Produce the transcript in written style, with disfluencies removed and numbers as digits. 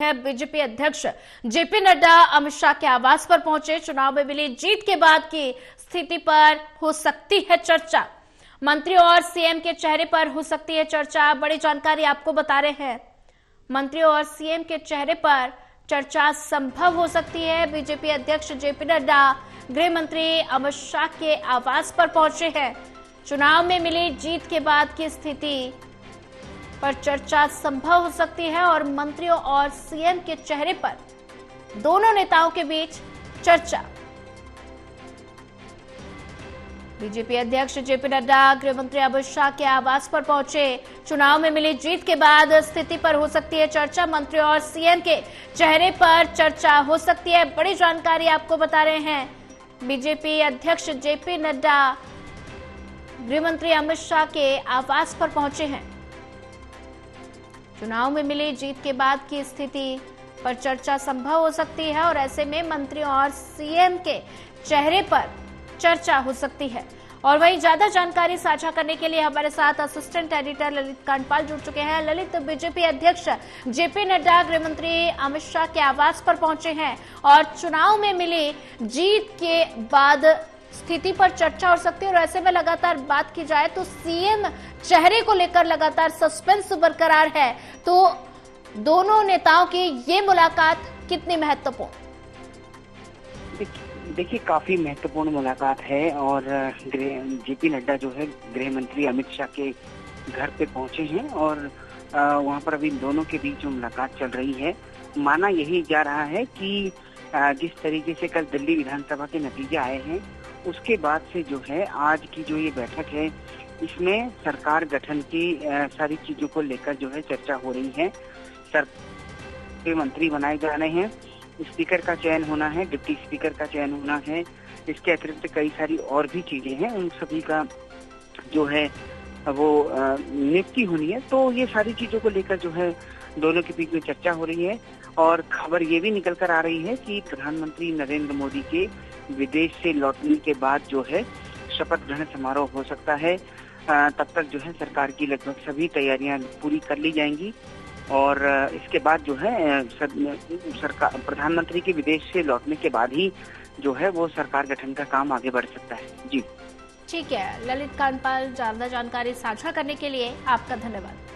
है बीजेपी अध्यक्ष जेपी नड्डा अमित शाह के आवास पर पहुंचे। चुनाव में मिली जीत के बाद की स्थिति पर हो सकती है चर्चा। मंत्री और सीएम के चेहरे पर हो सकती है चर्चा। बड़ी जानकारी आपको बता रहे हैं। मंत्री और सीएम के चेहरे पर चर्चा संभव हो सकती है। बीजेपी अध्यक्ष जेपी नड्डा गृह मंत्री अमित शाह के आवास पर पहुंचे हैं। चुनाव में मिली जीत के बाद की स्थिति पर चर्चा संभव हो सकती है और मंत्रियों और सीएम के चेहरे पर दोनों नेताओं के बीच चर्चा। बीजेपी अध्यक्ष जेपी नड्डा गृह मंत्री अमित शाह के आवास पर पहुंचे। चुनाव में मिली जीत के बाद स्थिति पर हो सकती है चर्चा। मंत्री और सीएम के चेहरे पर चर्चा हो सकती है। बड़ी जानकारी आपको बता रहे हैं। बीजेपी अध्यक्ष जेपी नड्डा गृह मंत्री अमित शाह के आवास पर पहुंचे हैं। चुनाव में मिली जीत के बाद की स्थिति पर चर्चा संभव हो सकती है और ऐसे में मंत्रियों और सीएम के चेहरे पर चर्चा हो सकती है। और वहीं ज्यादा जानकारी साझा करने के लिए हमारे साथ असिस्टेंट एडिटर ललित कांडपाल जुड़ चुके हैं। ललित, बीजेपी अध्यक्ष जेपी नड्डा गृह मंत्री अमित शाह के आवास पर पहुंचे हैं और चुनाव में मिली जीत के बाद स्थिति पर चर्चा हो सकती है और ऐसे में लगातार बात की जाए तो सीएम चेहरे को लेकर लगातार सस्पेंस बरकरार है। तो दोनों नेताओं की ये मुलाकात कितनी महत्वपूर्ण? देखिए, काफी महत्वपूर्ण मुलाकात है और जेपी नड्डा जो है गृह मंत्री अमित शाह के घर पे पहुंचे हैं और वहां पर अभी दोनों के बीच जो मुलाकात चल रही है, माना यही जा रहा है कि जिस तरीके से कल दिल्ली विधानसभा के नतीजे आए हैं, उसके बाद से जो है आज की जो ये बैठक है, इसमें सरकार गठन की सारी चीजों को लेकर जो है चर्चा हो रही है। के मंत्री बनाए जा रहे हैं, स्पीकर का चयन होना है, डिप्टी स्पीकर का चयन होना है, इसके अतिरिक्त कई सारी और भी चीजें हैं, उन सभी का जो है वो नियुक्ति होनी है। तो ये सारी चीजों को लेकर जो है दोनों के बीच में चर्चा हो रही है और खबर ये भी निकल कर आ रही है कि प्रधानमंत्री नरेंद्र मोदी के विदेश से लौटने के बाद जो है शपथ ग्रहण समारोह हो सकता है। तब तक जो है सरकार की लगभग सभी तैयारियां पूरी कर ली जाएंगी और इसके बाद जो है सरकार प्रधानमंत्री के विदेश से लौटने के बाद ही जो है वो सरकार गठन का काम आगे बढ़ सकता है। जी ठीक है ललित कांडपाल, ज्यादा जानकारी साझा करने के लिए आपका धन्यवाद।